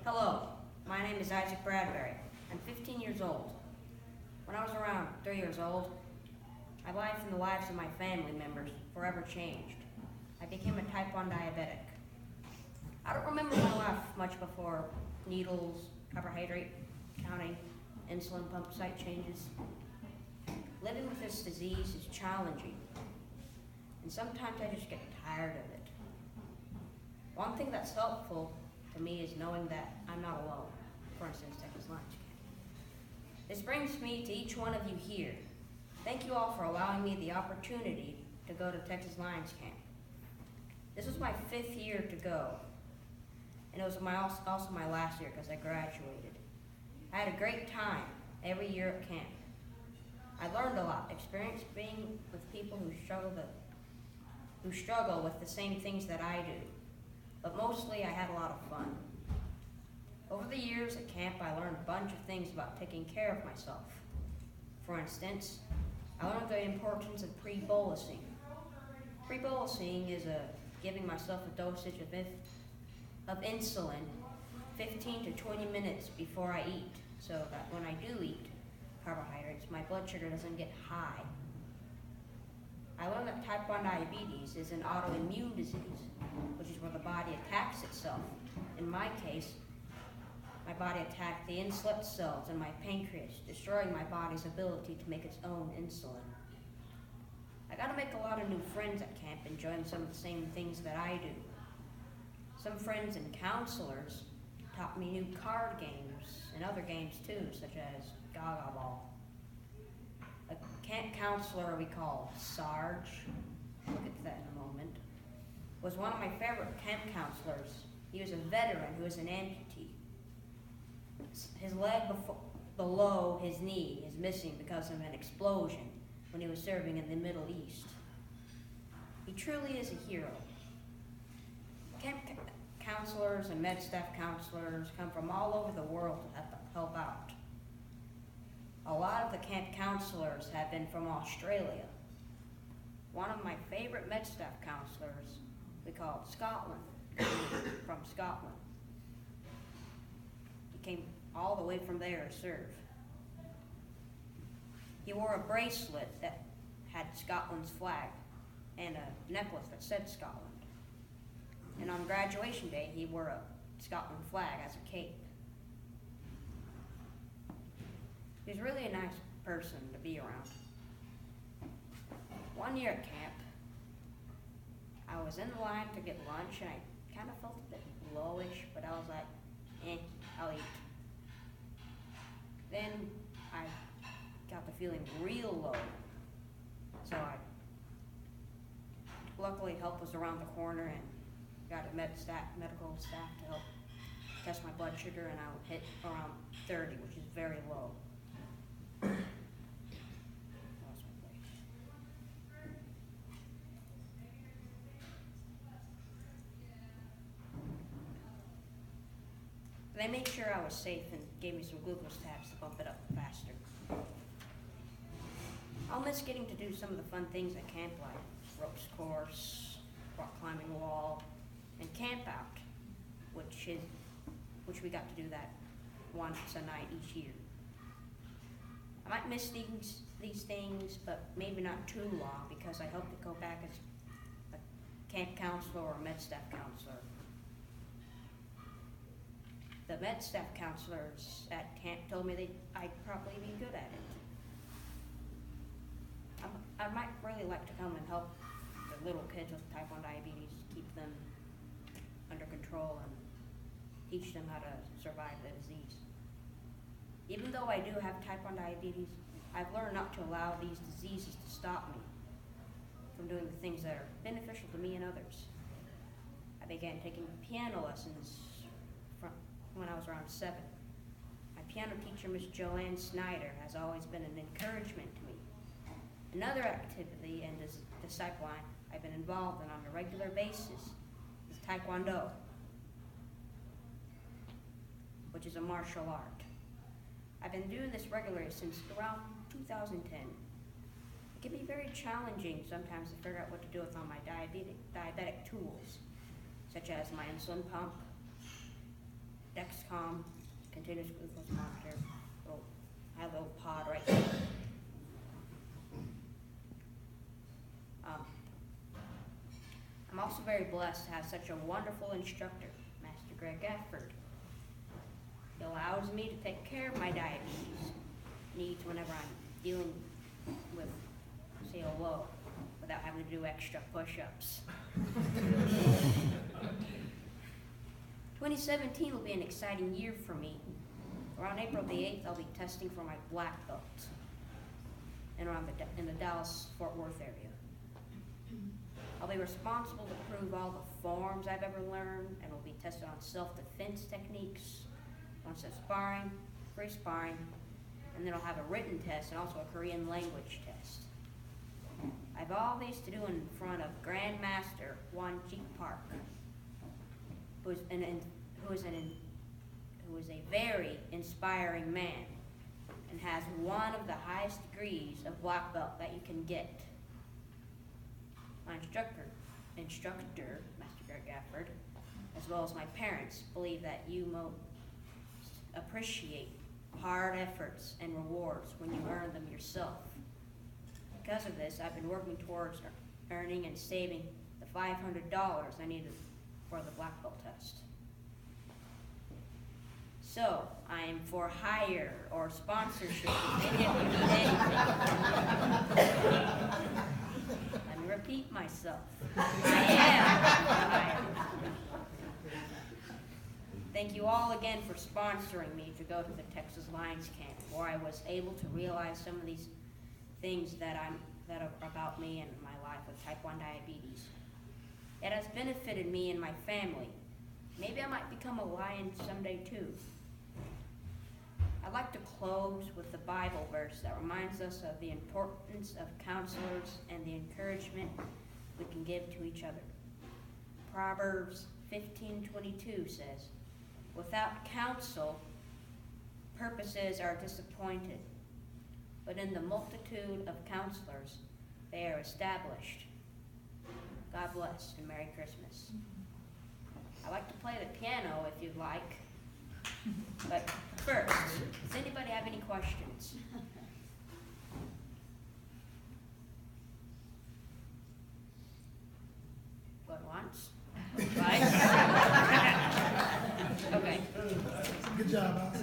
Hello, my name is Isaac Bradbury. I'm 15 years old. When I was around 3 years old, my life and the lives of my family members forever changed. I became a type 1 diabetic. I don't remember my life much before needles, carbohydrate counting, insulin pump site changes. Living with this disease is challenging, and sometimes I just get tired of it. One thing that's helpful to me is knowing that I'm not alone, for instance, Texas Lions Camp. This brings me to each one of you here. Thank you all for allowing me the opportunity to go to Texas Lions Camp. This was my 5th year to go, and it was also my last year because I graduated. I had a great time every year at camp. I learned a lot, experienced being with people who struggle with the same things that I do. But mostly I had a lot of fun. Over the years at camp, I learned a bunch of things about taking care of myself. For instance, I learned the importance of pre-bolusing. Pre-bolusing is giving myself a dosage of insulin 15 to 20 minutes before I eat, so that when I do eat carbohydrates, my blood sugar doesn't get high. I learned that type 1 diabetes is an autoimmune disease, which is where the body attacks itself. In my case, my body attacked the insulin cells in my pancreas, destroying my body's ability to make its own insulin. I got to make a lot of new friends at camp, enjoying some of the same things that I do. Some friends and counselors taught me new card games and other games too, such as Gaga Ball. A camp counselor we call Sarge, we'll get to that in a moment, was one of my favorite camp counselors. He was a veteran who was an amputee. His leg below his knee is missing because of an explosion when he was serving in the Middle East. He truly is a hero. Camp counselors and med staff counselors come from all over the world to help out. A lot of the camp counselors have been from Australia. One of my favorite med staff counselors we called Scotland, from Scotland. He came all the way from there to serve. He wore a bracelet that had Scotland's flag and a necklace that said Scotland. And on graduation day, he wore a Scotland flag as a cape. He was really a nice person to be around. One year at camp, I was in line to get lunch, and I kind of felt a bit lowish, but I was like, I'll eat. Then I got the feeling real low, so luckily help was around the corner, and got a medical staff to help test my blood sugar, and I hit around 30, which is very low. Lost my place. They made sure I was safe and gave me some glucose tabs to bump it up faster. I'll miss getting to do some of the fun things at camp, like ropes course, rock climbing wall, and camp out, which we got to do that once a night each year. I might miss these things, but maybe not too long, because I hope to go back as a camp counselor or a med staff counselor. The med staff counselors at camp told me I'd probably be good at it. I might really like to come and help the little kids with type 1 diabetes, keep them under control and teach them how to survive the disease. Even though I do have type 1 diabetes, I've learned not to allow these diseases to stop me from doing the things that are beneficial to me and others. I began taking piano lessons when I was around 7. My piano teacher, Miss Joanne Snyder, has always been an encouragement to me. Another activity and discipline I've been involved in on a regular basis is Taekwondo, which is a martial art. I've been doing this regularly since around 2010. It can be very challenging sometimes to figure out what to do with all my diabetic tools, such as my insulin pump, Tom, continuous glucose monitor. I have a little pod right here. I'm also very blessed to have such a wonderful instructor, Master Greg Gafford. He allows me to take care of my diabetes needs whenever I'm dealing with, say, a low, without having to do extra push-ups. 2017 will be an exciting year for me. Around April the 8th, I'll be testing for my black belt in the Dallas-Fort Worth area. I'll be responsible to prove all the forms I've ever learned, and will be tested on self-defense techniques, once sparring, free sparring, and then I'll have a written test and also a Korean language test. I have all these to do in front of Grandmaster Won-Jik Park, who is a very inspiring man and has one of the highest degrees of black belt that you can get. My instructor, Master Greg Gafford, as well as my parents, believe that you most appreciate hard efforts and rewards when you earn them yourself. Because of this, I've been working towards earning and saving the $500 I needed for the black belt test. So, I am for hire or sponsorship if any of you need anything. Let me repeat myself. I am for hire. Thank you all again for sponsoring me to go to the Texas Lions camp, where I was able to realize some of these things that are about me and my life with type 1 diabetes. It has benefited me and my family. Maybe I might become a lion someday too. I'd like to close with the Bible verse that reminds us of the importance of counselors and the encouragement we can give to each other. Proverbs 15:22 says, "Without counsel, purposes are disappointed, but in the multitude of counselors, they are established." God bless and Merry Christmas. I like to play the piano if you'd like. But first, does anybody have any questions? Going once? Twice? Okay. Good job, Alex.